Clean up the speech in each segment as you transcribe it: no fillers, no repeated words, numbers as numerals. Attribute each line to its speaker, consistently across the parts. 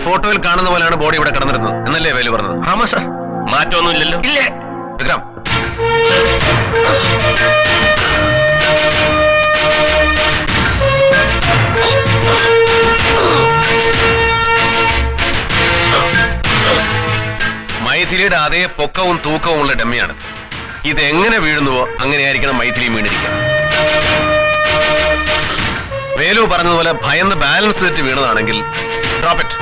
Speaker 1: ഫോട്ടോയിൽ കാണുന്ന പോലെയാണ് ബോഡി ഇവിടെ കിടന്നിരുന്നത് എന്നല്ലേ വേലു പറഞ്ഞത്?
Speaker 2: ആമാ സാർ.
Speaker 1: മാറ്റമൊന്നുമില്ലല്ലോ?
Speaker 2: ഇല്ലേ.
Speaker 1: വിക്രം, മൈഥിലിയുടെ അതേ പൊക്കവും തൂക്കവും ഉള്ള ഡമ്മിയാണ്. ഇത് എങ്ങനെ വീഴുന്നുവോ അങ്ങനെയായിരിക്കണം മൈഥിലി വീണിരിക്കുക. വേലു പറഞ്ഞതുപോലെ ഭയന്ന് ബാലൻസ് തെറ്റി വീണതാണെങ്കിൽ ഡ്രോപ്പ് ഇറ്റ്.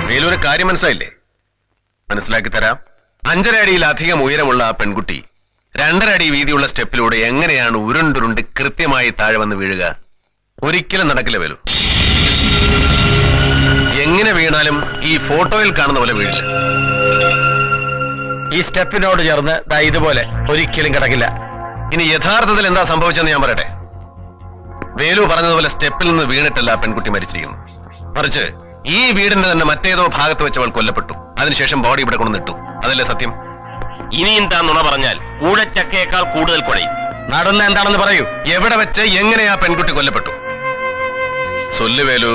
Speaker 1: വേലൂര് കാര്യം മനസ്സിലായില്ലേ? മനസ്സിലാക്കി തരാം. 5.5 അടിയിലധികം ഉയരമുള്ള ആ പെൺകുട്ടി 2.5 അടി വീതിയുള്ള സ്റ്റെപ്പിലൂടെ എങ്ങനെയാണ് ഉരുണ്ടുരുണ്ട് കൃത്യമായി താഴെ വന്ന് വീഴുക? ഒരിക്കലും നടക്കില്ല വേലു. എങ്ങനെ വീണാലും ഈ ഫോട്ടോയിൽ കാണുന്ന പോലെ വീഴില്ല.
Speaker 2: ഈ സ്റ്റെപ്പിനോട് ചേർന്ന് ഇതുപോലെ ഒരിക്കലും കിടക്കില്ല.
Speaker 1: ഇനി യഥാർത്ഥത്തിൽ എന്താ സംഭവിച്ചെന്ന് ഞാൻ പറയട്ടെ. വേലു പറഞ്ഞതുപോലെ സ്റ്റെപ്പിൽ നിന്ന് വീണിട്ടല്ല പെൺകുട്ടി മരിച്ചിരിക്കുന്നു. മറിച്ച് ഈ വീടിന്റെ തന്നെ മറ്റേതോ ഭാഗത്ത് വെച്ച് അവൾ കൊല്ലപ്പെട്ടു. അതിനുശേഷം ബോഡി ഇവിടെ കൊണ്ടുവന്നിട്ടു. അതല്ലേ സത്യം?
Speaker 3: ഇനി എന്താ നുണ പറഞ്ഞാൽ കൂടച്ചക്കയേക്കാൾ കൂടുതൽ കൊടയും.
Speaker 2: നടന്ന എന്താണെന്ന് പറയൂ.
Speaker 1: എവിടെ വെച്ച് എങ്ങനെയാ പെൺകുട്ടി കൊല്ലപ്പെട്ടു? സൊല്ലു വേലു,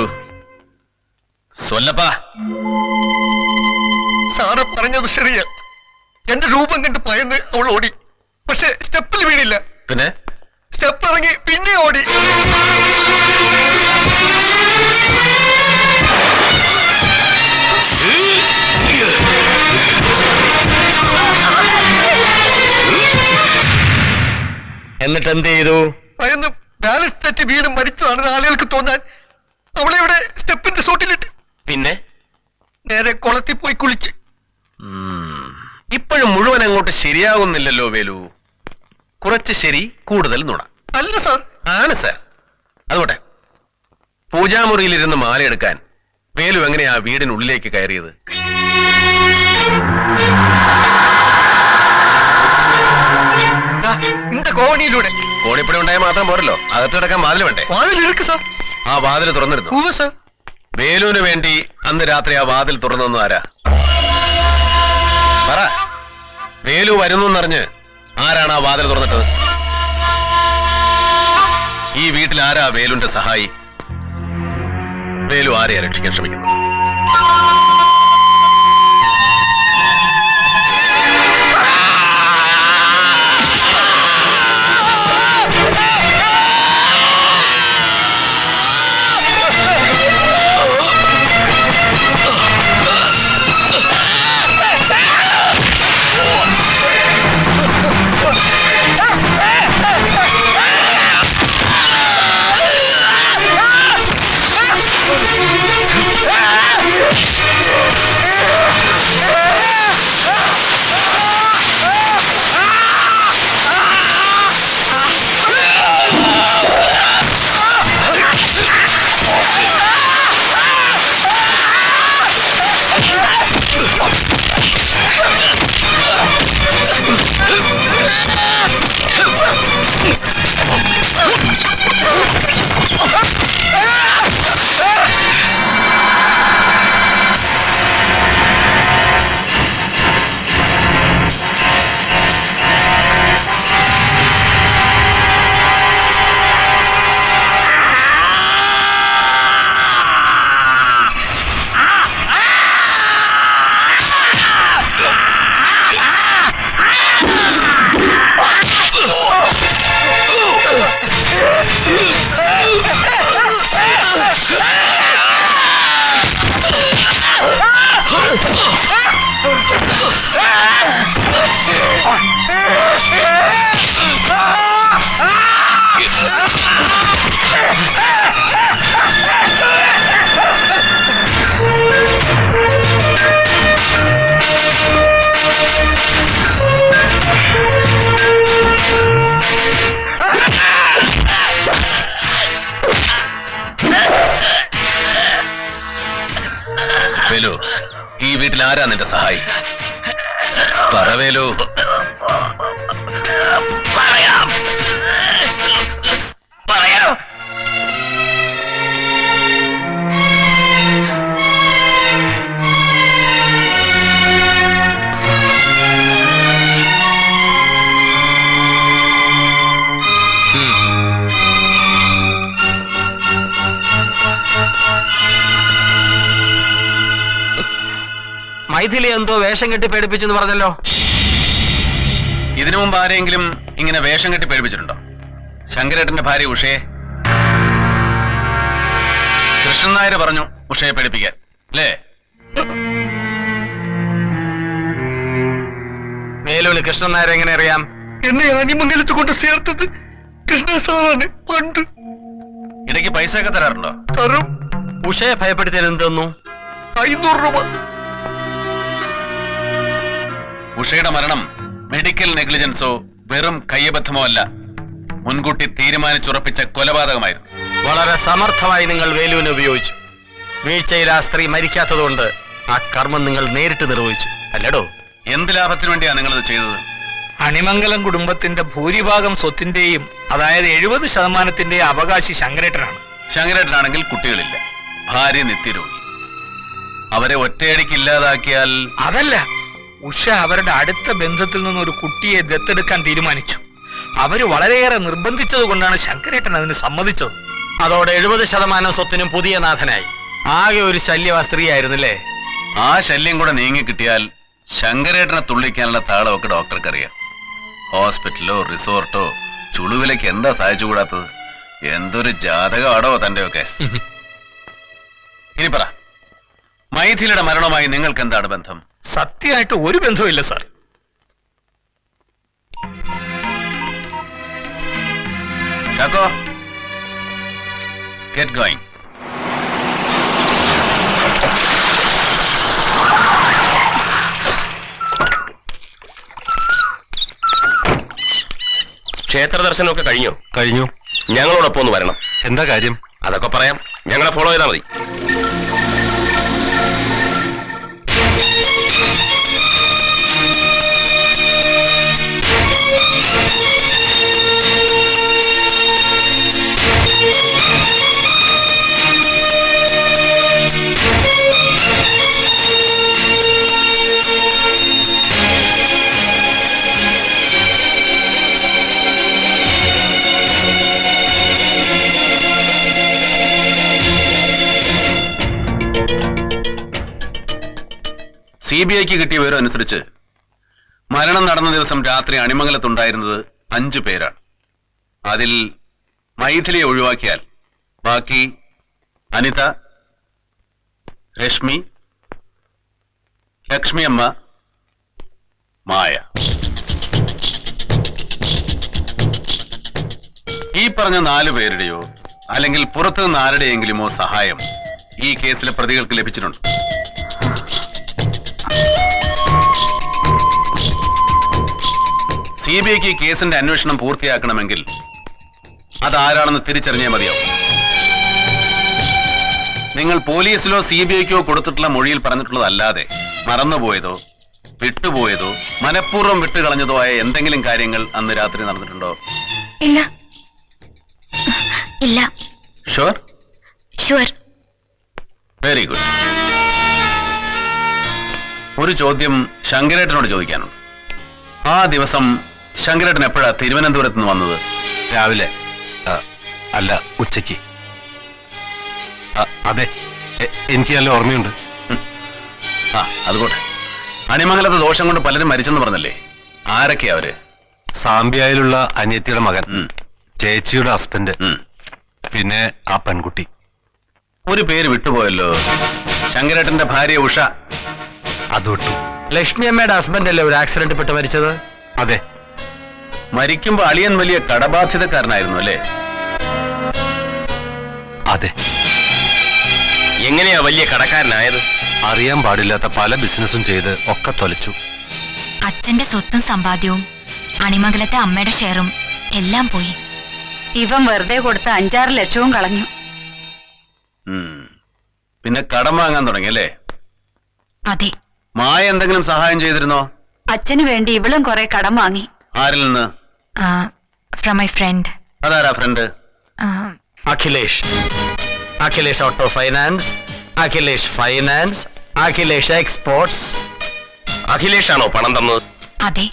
Speaker 1: സൊല്ലപ്പാ.
Speaker 2: സാറ് പറഞ്ഞത് ശരിയാ. എന്റെ രൂപം കണ്ട് ഭയന്ന് അവൾ ഓടി. പക്ഷെ സ്റ്റെപ്പിൽ വീണില്ല.
Speaker 1: പിന്നെ
Speaker 2: സ്റ്റെപ്പ് ഇറങ്ങി പിന്നെ ഓടി. എന്നിട്ട് എന്ത് ചെയ്തു? ഭയന്ന് ബാലൻസ് തെറ്റി വീണ് മരിച്ചതാണെന്ന് ആളുകൾക്ക് തോന്നാൻ അവളെ ഇവിടെ സ്റ്റെപ്പിന്റെ സോട്ടിലിട്ട്
Speaker 3: പിന്നെ
Speaker 2: നേരെ കുളത്തിൽ പോയി കുളിച്ച്.
Speaker 1: ഇപ്പോഴും മുഴുവൻ അങ്ങോട്ട് ശരിയാകുന്നില്ലല്ലോ വേലു. കുറച്ച് ശരി, കൂടുതൽ നുണ.
Speaker 2: അല്ല സാർ.
Speaker 1: ആണ് സാർ. അതുകൊട്ടെ, പൂജാമുറിയിലിരുന്ന് മാലയെടുക്കാൻ വേലു എങ്ങനെയാ വീടിനുള്ളിലേക്ക് കയറിയത്?
Speaker 2: കോണിയിലൂടെ.
Speaker 1: കോണിപ്പടി ഉണ്ടായാൽ മാത്രം പോരല്ലോ, അകത്ത് കിടക്കാൻ വാതിൽ വേണ്ടേ?
Speaker 2: വാതിൽ സാർ.
Speaker 1: ആ വാതിൽ തുറന്നിരുന്നു
Speaker 2: സാർ.
Speaker 1: വേലുവിന് വേണ്ടി അന്ന് രാത്രി ആ വാതിൽ തുറന്നു ആരാ? പറ. വേലു വരുന്നു എന്നറിഞ്ഞ് ആരാണ് ആ വാതിൽ തുറന്നിട്ടത്? ഈ വീട്ടിൽ ആരാ വേലുവിന്റെ സഹായി? വേലു ആരെയാ രക്ഷിക്കാൻ ശ്രമിക്കുന്നത്? വേലു, ഈ വീട്ടിൽ ആരാ നിന്റെ സഹായി? പറ വേലു.
Speaker 3: പറയാം.
Speaker 4: മൈഥിലി എന്തോ വേഷം കെട്ടി പേടിപ്പിച്ചെന്ന് പറഞ്ഞല്ലോ.
Speaker 1: ഇതിനു മുമ്പ് ആരെങ്കിലും ഇങ്ങനെ വേഷം കെട്ടി പേടിപ്പിച്ചിട്ടുണ്ടോ? ശങ്കരേട്ടന്റെ ഭാര്യ ഉഷയെ. കൃഷ്ണൻ നായർ പറഞ്ഞു ഉഷയെ പേടിപ്പിക്കാൻ, അല്ലേ?
Speaker 4: വേലുവിന് കൃഷ്ണൻ നായർ എങ്ങനെ അറിയാം?
Speaker 2: എന്നെ ആനിമംഗലത്ത് കൊണ്ട് ചേർത്തത് കൃഷ്ണ സാറാണ്. പണ്ട്
Speaker 1: ഇടയ്ക്ക് പൈസ ഒക്കെ തരാറുണ്ടോ?
Speaker 2: തരും.
Speaker 4: ഉഷയെ ഭയപ്പെടുത്തിയത് എന്തെന്നു?
Speaker 2: 500 രൂപ.
Speaker 1: ഉഷയുടെ മരണം മെഡിക്കൽ നെഗ്ലിജൻസോ വെറും കയ്യബദ്ധമോ അല്ല, മുൻകൂട്ടി തീരുമാനിച്ചുറപ്പിച്ച കൊലപാതകമായിരുന്നു.
Speaker 4: വളരെ സമർത്ഥമായി നിങ്ങൾ വേലുവിനെ ഉപയോഗിച്ചു. വീഴ്ചയിൽ ആ സ്ത്രീ മരിക്കാത്തതുകൊണ്ട് ആ കർമ്മം നിങ്ങൾ നേരിട്ട് നിർവഹിച്ചു, അല്ലടോ?
Speaker 1: എന്ത് ലാഭത്തിനു വേണ്ടിയാ നിങ്ങളത് ചെയ്തത്?
Speaker 5: അണിമംഗലം കുടുംബത്തിന്റെ ഭൂരിഭാഗം സ്വത്തിന്റെയും അതായത് 70% അവകാശി ശങ്കരേട്ടനാണ്.
Speaker 1: ശങ്കരേട്ടനാണെങ്കിൽ കുട്ടികളില്ല, ഭാര്യ നിത്യരോഗി. അവരെ ഒറ്റയടിക്ക് ഇല്ലാതാക്കിയാൽ
Speaker 5: അതല്ല, ഉഷ അവരുടെ അടുത്ത ബന്ധത്തിൽ നിന്ന് ഒരു കുട്ടിയെ ദത്തെടുക്കാൻ തീരുമാനിച്ചു. അവര് വളരെയേറെ നിർബന്ധിച്ചത് കൊണ്ടാണ് ശങ്കരേട്ടൻ അതിന് സമ്മതിച്ചത്.
Speaker 4: അതോടെ 70% സ്വത്തിനും പുതിയ നാഥനായി. ആകെ ഒരു ശല്യം ആ സ്ത്രീ ആയിരുന്നില്ലേ?
Speaker 1: ആ ശല്യം കൂടെ നീങ്ങി കിട്ടിയാൽ ശങ്കരേട്ടനെ തുള്ളിക്കാനുള്ള താളമൊക്കെ ഡോക്ടർക്ക് അറിയാം. ഹോസ്പിറ്റലോ റിസോർട്ടോ ചുളുവിലേക്ക് എന്താ സഹായിച്ചുകൂടാത്തത്? എന്തൊരു ജാതകമാടോ തന്റെയൊക്കെ. ഇനി പറ, മൈഥിലിയുടെ മരണവുമായി നിങ്ങൾക്ക് എന്താണ് ബന്ധം?
Speaker 5: സത്യമായിട്ട് ഒരു ബന്ധവുമില്ല സാർ.
Speaker 1: Chacko, get going.
Speaker 3: ക്ഷേത്ര ദർശനമൊക്കെ കഴിഞ്ഞോ?
Speaker 6: കഴിഞ്ഞു.
Speaker 3: ഞങ്ങളോടൊപ്പം ഒന്ന് വരണം.
Speaker 6: എന്താ കാര്യം?
Speaker 3: അതൊക്കെ പറയാം, ഞങ്ങളെ ഫോളോ ചെയ്താൽ മതി.
Speaker 1: CBIക്ക് കിട്ടിയ വിവരം അനുസരിച്ച് മരണം നടന്ന ദിവസം രാത്രി അണിമംഗലത്തുണ്ടായിരുന്നത് 5 പേരാണ്. അതിൽ മൈഥിലിയെ ഒഴിവാക്കിയാൽ ബാക്കി അനിത, രശ്മി, ലക്ഷ്മി അമ്മ, മായ. ഈ പറഞ്ഞ 4 പേരുടെയോ അല്ലെങ്കിൽ പുറത്തുനിന്ന് ആരുടെയെങ്കിലുമോ സഹായം ഈ കേസിലെ പ്രതികൾക്ക് ലഭിച്ചിട്ടുണ്ട്. CBIക്ക് കേസിന്റെ അന്വേഷണം പൂർത്തിയാക്കണമെങ്കിൽ അതാരാണെന്ന് തിരിച്ചറിഞ്ഞേ മതിയാവും. നിങ്ങൾ പോലീസിലോ CBIക്കോ കൊടുത്തിട്ടുള്ള മൊഴിയിൽ പറഞ്ഞിട്ടുള്ളതല്ലാതെ മറന്നുപോയതോ വിട്ടുപോയതോ മനഃപൂർവ്വം വിട്ടുകളഞ്ഞതോ ആയ എന്തെങ്കിലും കാര്യങ്ങൾ അന്ന് രാത്രി നടന്നിട്ടുണ്ടോ?
Speaker 7: ഇല്ല. ഇല്ല.
Speaker 1: ഷുവർ?
Speaker 7: ഷുവർ.
Speaker 1: Very good. ഒരു ചോദ്യം ശങ്കരേട്ടനോട് ചോദിക്കാനുണ്ട്. ആ ദിവസം ശങ്കരേട്ടൻ എപ്പോഴാ തിരുവനന്തപുരത്ത് നിന്ന് വന്നത്?
Speaker 6: രാവിലെ അല്ല, ഉച്ചയ്ക്ക്. അതെ, എനിക്ക് നല്ല ഓർമ്മയുണ്ട്.
Speaker 1: ആ, അതുകൊട്ടെ. അണിമംഗലത്തെ ദോഷം കൊണ്ട് പലരും മരിച്ചെന്ന് പറഞ്ഞല്ലേ? ആരൊക്കെയാ അവര്?
Speaker 6: സാമ്പിയായിലുള്ള അനിയത്തിയുടെ മകൻ,
Speaker 1: ഉം.
Speaker 6: ചേച്ചിയുടെ ഹസ്ബൻഡ്,
Speaker 1: ഉം.
Speaker 6: പിന്നെ ആ പെൺകുട്ടി.
Speaker 1: ഒരു പേര് വിട്ടുപോയല്ലോ, ശങ്കരേട്ടന്റെ ഭാര്യ ഉഷ.
Speaker 6: അത് വിട്ടു.
Speaker 4: ലക്ഷ്മി അമ്മയുടെ ഹസ്ബൻഡ് അല്ലേ ഒരു ആക്സിഡന്റ് പെട്ട് മരിച്ചത്?
Speaker 6: അതെ.
Speaker 1: മരിക്കുമ്പോ അളിയൻ വലിയ കടബാധ്യതക്കാരനായിരുന്നു അല്ലേ?
Speaker 6: അതെ.
Speaker 3: എങ്ങനെയാ വലിയ കടക്കാരനായത്?
Speaker 6: അറിയാൻ പാടില്ലാത്ത പല ബിസിനസ്സും ചെയ്ത് ഒക്കെ തൊലച്ചു.
Speaker 7: അച്ഛന്റെ സ്വത്തും സമ്പാദ്യവും അണിമംഗലത്തെ അമ്മയുടെ ഷെയറും എല്ലാം പോയി.
Speaker 8: ഇവൻ വെറുതെ കൊടുത്ത 5-6 ലക്ഷവും കളഞ്ഞു.
Speaker 1: പിന്നെ കടം വാങ്ങാൻ തുടങ്ങിയല്ലേ?
Speaker 7: അതെ.
Speaker 1: മായ എന്തെങ്കിലും സഹായം ചെയ്തിരുന്നോ?
Speaker 8: അച്ഛന് വേണ്ടി ഇവളും കുറെ കടം വാങ്ങി.
Speaker 1: ആരിൽ നിന്ന്?
Speaker 7: From my friend.
Speaker 1: അതാരാ friend?
Speaker 4: Akhilesh. Akhilesh auto finance, Akhilesh finance, Akhilesh exports.
Speaker 3: അഖിലേഷാണോ പണം തന്നത്?
Speaker 7: അതെ.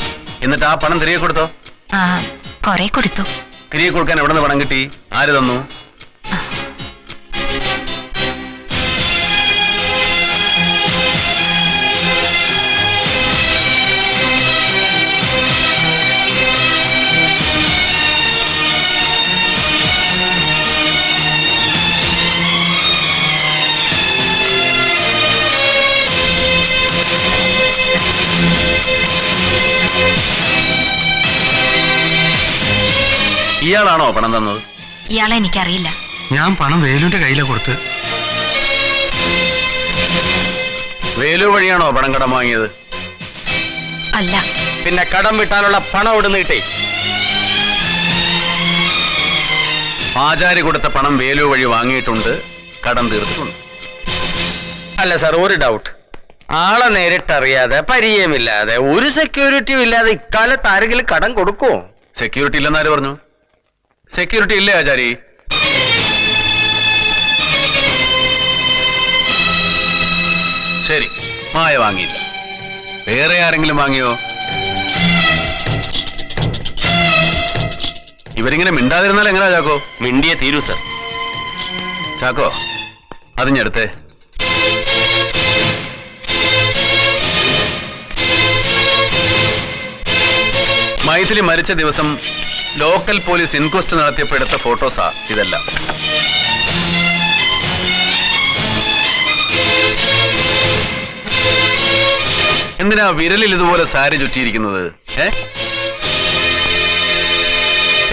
Speaker 1: എന്നിട്ട് ആ പണം തിരികെ കൊടുത്തോ?
Speaker 7: കൊറേ കൊടുത്തു.
Speaker 1: തിരികെ കൊടുക്കാൻ എവിടെ നിന്ന് പണം കിട്ടി? ആര് തന്നു? ഇയാളാണോ പണം തന്നത്?
Speaker 7: ഇയാളെ എനിക്കറിയില്ല.
Speaker 6: ഞാൻ പണം വേലുവിന്റെ കയ്യിലെ കൊടുത്ത്.
Speaker 1: വേലു വഴിയാണോ പണം കടം വാങ്ങിയത്?
Speaker 7: അല്ല.
Speaker 4: പിന്നെ കടം വിട്ടാനുള്ള പണം ഇവിടെ നീട്ടി.
Speaker 1: ആചാരി കൊടുത്ത പണം വേലു വഴി വാങ്ങിയിട്ടുണ്ട്, കടം തീർത്തിട്ടുണ്ട്.
Speaker 4: അല്ല സാർ, ഒരു ഡൗട്ട്. ആളെ നേരിട്ടറിയാതെ പരിചയമില്ലാതെ ഒരു സെക്യൂരിറ്റിയും ഇല്ലാതെ ഇക്കാലത്ത് ആരെങ്കിലും കടം കൊടുക്കുമോ?
Speaker 1: സെക്യൂരിറ്റി ഇല്ലെന്നാര് പറഞ്ഞു? സെക്യൂരിറ്റി ഇല്ലേ ആചാരി? ശരി, മായ വാങ്ങിയില്ല. വേറെ ആരെങ്കിലും വാങ്ങിയോ? ഇവരിങ്ങനെ മിണ്ടാതിരുന്നാൽ എങ്ങനെയാ ചാക്കോ?
Speaker 3: മിണ്ടിയെ തീരൂ സർ.
Speaker 1: ചാക്കോ, അതിഞ്ഞെടുത്തേ. മൈഥിലി മരിച്ച ദിവസം ലോക്കൽ പോലീസ് ഇൻക്വസ്റ്റ് നടത്തിയപ്പോൾ എടുത്ത ഫോട്ടോസാ ഇതെല്ലാം. എന്തിനാ വിരലിൽ ഇതുപോലെ സാരി ചുറ്റിയിരിക്കുന്നത്?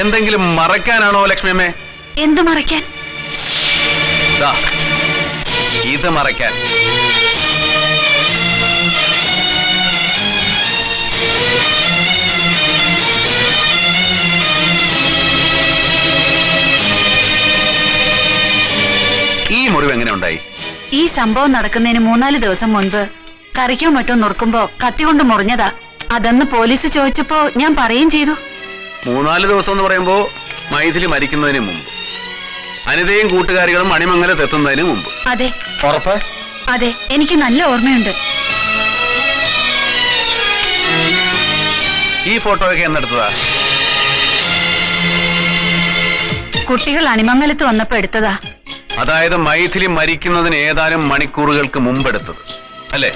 Speaker 1: എന്തെങ്കിലും മറയ്ക്കാനാണോ ലക്ഷ്മിയമ്മേ?
Speaker 8: എന്തു മറയ്ക്കാൻ?
Speaker 1: ദാ, ഇത് മറയ്ക്കാൻ. ഈ മുറിവ് എങ്ങനെ ഉണ്ടായി?
Speaker 8: ഈ സംഭവം നടക്കുന്നതിന് 3-4 ദിവസം മുൻപ് കറിക്കോ മറ്റോ നുറുക്കുമ്പോ കത്തി കൊണ്ട് മുറിഞ്ഞതാ. അതെന്ന് പോലീസ് ചോദിച്ചപ്പോ ഞാൻ പറയുകയും ചെയ്തു.
Speaker 1: 3-4 ദിവസം എന്ന് പറയുമ്പോ മൈഥിലി മരിക്കുന്നതിന് മുമ്പ്, അനിതയും കൂട്ടുകാരികളും അണിമംഗലത്ത് എത്തുന്നതിന് മുമ്പ്.
Speaker 8: അതെ.
Speaker 4: ഉറപ്പ്?
Speaker 8: അതെ, എനിക്ക് നല്ല ഓർമ്മയുണ്ട്.
Speaker 1: ഈ ഫോട്ടോയൊക്കെ എന്നെടുത്തതാ?
Speaker 8: കുട്ടികൾ അണിമംഗലത്ത് വന്നപ്പോ എടുത്തതാ.
Speaker 1: അതായത് മൈഥിലി മരിക്കുന്നതിന് ഏതാനും മണിക്കൂറുകൾക്ക് മുമ്പെടുത്തത് അല്ലേ?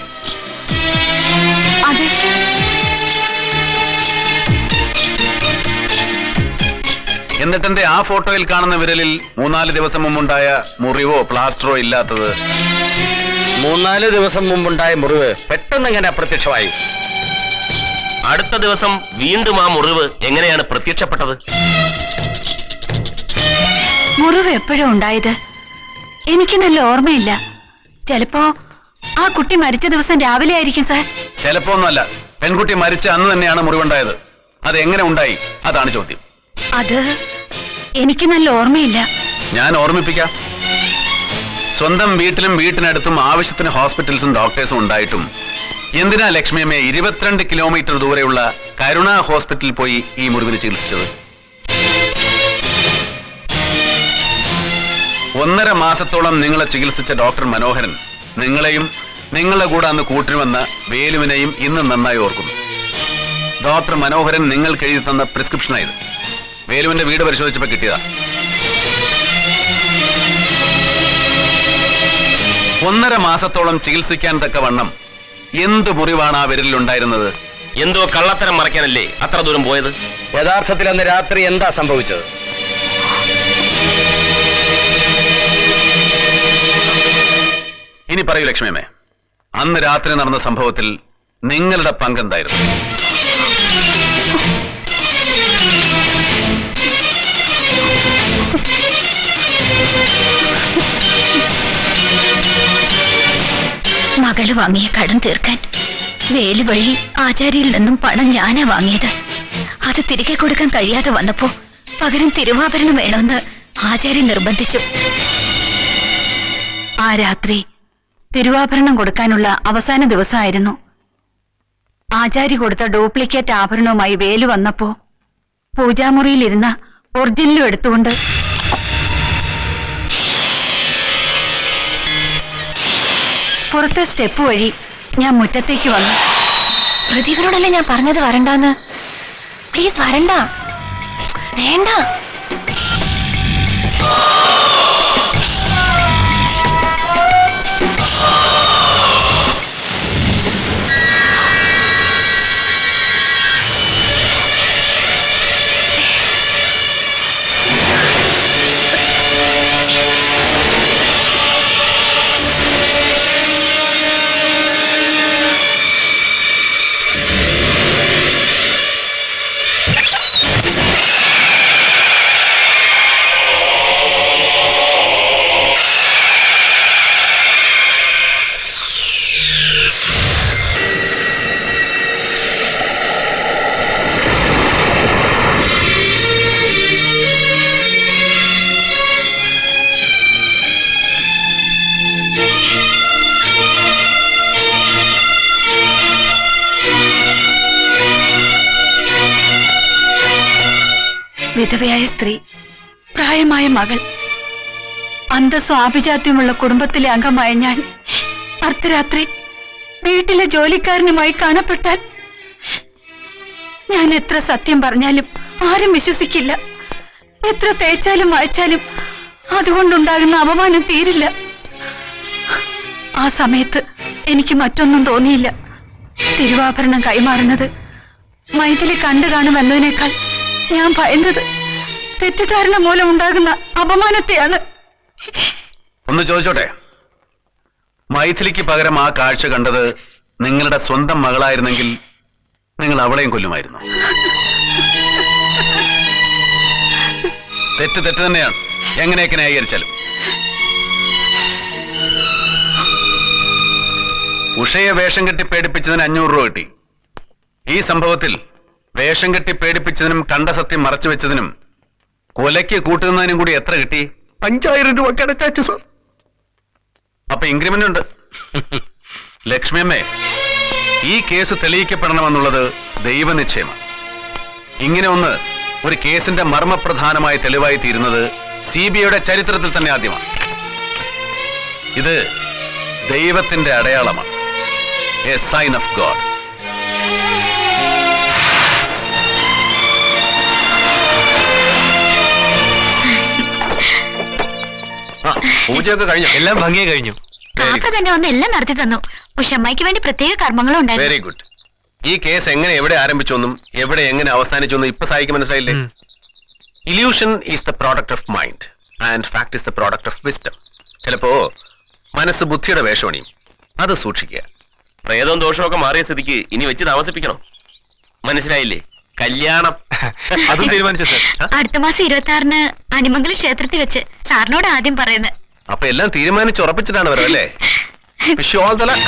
Speaker 8: അതെ.
Speaker 1: എന്നിട്ടെന്തേ ആ ഫോട്ടോയിൽ കാണുന്ന വിരലിൽ 3-4 ദിവസം മുമ്പുണ്ടായ മുറിവോ പ്ലാസ്റ്ററോ ഇല്ലാത്തത്?
Speaker 4: 3-4 ദിവസം മുമ്പുണ്ടായ മുറിവ് പെട്ടെന്ന് എങ്ങനെ അപ്രത്യക്ഷമായി?
Speaker 3: അടുത്ത ദിവസം വീണ്ടും ആ മുറിവ് എങ്ങനെയാണ് പ്രത്യക്ഷപ്പെട്ടത്?
Speaker 8: മുറിവ് എപ്പോഴും ഉണ്ടായത് എനിക്ക് നല്ല ഓർമ്മയില്ല. ചിലപ്പോ ആ കുട്ടി മരിച്ച ദിവസം രാവിലെ ആയിരിക്കും സാർ.
Speaker 1: ചിലപ്പോ ഒന്നുമല്ല, പെൺകുട്ടി മരിച്ച അന്ന് തന്നെയാണ് മുറിവുണ്ടായത്. അത് എങ്ങനെ ഉണ്ടായി? അതാണ് ചോദ്യം.
Speaker 8: അത് എനിക്ക് നല്ല ഓർമ്മയില്ല.
Speaker 1: ഞാൻ ഓർമ്മിപ്പിക്കാം. സ്വന്തം വീട്ടിലും വീട്ടിനടുത്തും ആവശ്യത്തിന് ഹോസ്പിറ്റൽസും ഡോക്ടേഴ്സും ഉണ്ടായിട്ടും എന്തിനാ ലക്ഷ്മിയമ്മയെ 22 കിലോമീറ്റർ ദൂരെയുള്ള കരുണ ഹോസ്പിറ്റലിൽ പോയി ഈ മുറിവിന് ചികിത്സിച്ചത്? 1.5 മാസത്തോളം നിങ്ങളെ ചികിത്സിച്ച ഡോക്ടർ മനോഹരൻ നിങ്ങളെയും നിങ്ങളുടെ കൂടെ അന്ന് കൂട്ടിനുവന്ന വേലുവിനെയും ഇന്ന് നന്നായി ഓർക്കുന്നു. ഡോക്ടർ മനോഹരൻ നിങ്ങൾക്ക് എഴുതി തന്ന പ്രിസ്ക്രിപ്ഷനായത്. വേലുവിന്റെ വീട് പരിശോധിച്ചപ്പോൾ കിട്ടിയതാ. 1.5 മാസത്തോളം ചികിത്സിക്കാൻ തക്കവണ്ണം എന്ത് മുറിവാണ് ആ വിരലിലുണ്ടായിരുന്നത്?
Speaker 3: എന്തോ കള്ളത്തരം മറയ്ക്കാനല്ലേ അത്ര ദൂരം പോയത്?
Speaker 4: യഥാർത്ഥത്തിൽ അന്ന് രാത്രി എന്താ സംഭവിച്ചത്?
Speaker 1: ഇനി പറയൂ ലക്ഷ്മിയമ്മേ, അന്ന് രാത്രി നടന്ന സംഭവത്തിൽ നിങ്ങളുടെ പങ്കെന്തായിരുന്നു?
Speaker 7: മകള് വാങ്ങിയ കടം തീർക്കാൻ വേലു വഴി ആചാര്യയിൽ നിന്നും പണം ഞാനാ വാങ്ങിയത്. അത് തിരികെ കൊടുക്കാൻ കഴിയാതെ വന്നപ്പോ പകരം തിരുവാഭരണം വേണമെന്ന് ആചാര്യൻ നിർബന്ധിച്ചു.
Speaker 8: ആ രാത്രി തിരുവാഭരണം കൊടുക്കാനുള്ള അവസാന ദിവസമായിരുന്നു. ആചാരി കൊടുത്ത ഡ്യൂപ്ലിക്കേറ്റ് ആഭരണവുമായി വേലു വന്നപ്പോ പൂജാമുറിയിലിരുന്ന ഒറിജിനലും എടുത്തുകൊണ്ട് പുറത്തെ സ്റ്റെപ്പ് വഴി ഞാൻ മുറ്റത്തേക്ക് വന്നു.
Speaker 7: പ്രതികളോടല്ലേ ഞാൻ പറഞ്ഞത് വരണ്ടാന്ന്? പ്ലീസ് വരണ്ട, വേണ്ട.
Speaker 8: വിധവയായ സ്ത്രീ, പ്രായമായ മകൾ, അന്തസ്സും ആഭിജാത്യമുള്ള കുടുംബത്തിലെ അംഗമായ ഞാൻ അർദ്ധരാത്രി വീട്ടിലെ ജോലിക്കാരനുമായി കാണപ്പെട്ടാൽ ഞാൻ എത്ര സത്യം പറഞ്ഞാലും ആരും വിശ്വസിക്കില്ല. എത്ര തേച്ചാലും വായിച്ചാലും അതുകൊണ്ടുണ്ടാകുന്ന അപമാനം തീരില്ല. ആ സമയത്ത് എനിക്ക് മറ്റൊന്നും തോന്നിയില്ല. തിരുവാഭരണം കൈമാറുന്നത് മൈഥിലി കണ്ടു കാണുമെന്നതിനേക്കാൾ ഞാൻ ഭയന്നത് തെറ്റിദ്ധാരണ മൂലം ഉണ്ടാകുന്ന അപമാനത്തെയാണ്.
Speaker 1: ഒന്ന് ചോദിച്ചോട്ടെ, മൈഥിലിക്ക് പകരം ആ കാഴ്ച കണ്ടത് നിങ്ങളുടെ സ്വന്തം മകളായിരുന്നെങ്കിൽ നിങ്ങൾ അവളെയും കൊല്ലുമായിരുന്നു. തെറ്റ് തന്നെയാണ്, എങ്ങനെയൊക്കെ ന്യായീകരിച്ചാലും. ഉഷയെ വേഷം കെട്ടി പേടിപ്പിച്ചതിന് 500 രൂപ കിട്ടി. ഈ സംഭവത്തിൽ വേഷം കെട്ടി പേടിപ്പിച്ചതിനും കണ്ട സത്യം മറച്ചു വെച്ചതിനും കൊലയ്ക്ക് കൂട്ടുന്നതിനും കൂടി എത്ര കിട്ടി?
Speaker 2: 5000 രൂപ കിടച്ചാച്ചു സാർ.
Speaker 1: അപ്പൊ ഇൻക്രിമെന്റ് ഉണ്ട്. ലക്ഷ്മിയമ്മേ, ഈ കേസ് തെളിയിക്കപ്പെടണമെന്നുള്ളത് ദൈവനിശ്ചയമാണ്. ഇങ്ങനെ ഒരു കേസിന്റെ മർമ്മപ്രധാനമായ തെളിവായി തീരുന്നത് CBIയുടെ ചരിത്രത്തിൽ തന്നെ ആദ്യമാണ്. ഇത് ദൈവത്തിന്റെ അടയാളമാണ്. A sign of God. പൂജയൊക്കെ കഴിഞ്ഞു?
Speaker 6: എല്ലാം ഭംഗിയായി കഴിഞ്ഞു.
Speaker 7: കാക്ക തന്നെ വന്ന് എല്ലാം നടത്തി തന്നു. ഉഷമ്മയ്ക്ക് വേണ്ടി പ്രത്യേക കർമ്മങ്ങളും ഉണ്ടായിരുന്നു.
Speaker 1: Very good. ഈ കേസ് എങ്ങനെ എവിടെ ആരംഭിച്ചൊന്നും എവിടെ എങ്ങനെ അവസാനിച്ചൊന്നും ഇപ്പൊ സായിക്ക് മനസ്സിലായില്ലേ? Illusion is the product of mind and fact is the product of wisdom. ചിലപ്പോ മനസ്സ് ബുദ്ധിയുടെ വേഷമണിയും, അത് സൂക്ഷിക്കുക.
Speaker 3: പ്രേതവും ദോഷമൊക്കെ മാറിയ സ്ഥിതിക്ക് ഇനി വെച്ച് താമസിപ്പിക്കണം. മനസ്സിലായില്ലേ? കല്യാണം.
Speaker 6: അതും തീരുമാനിച്ചു സർ.
Speaker 7: അടുത്ത മാസം 26-ന് അണിമംഗലം ക്ഷേത്രത്തിൽ വെച്ച് സാറിനോട് ആദ്യം പറയുന്നത്.
Speaker 1: അപ്പൊ എല്ലാം തീരുമാനിച്ച് ഉറപ്പിച്ചിട്ടാണ് വരവല്ലേ? Wish you all the luck.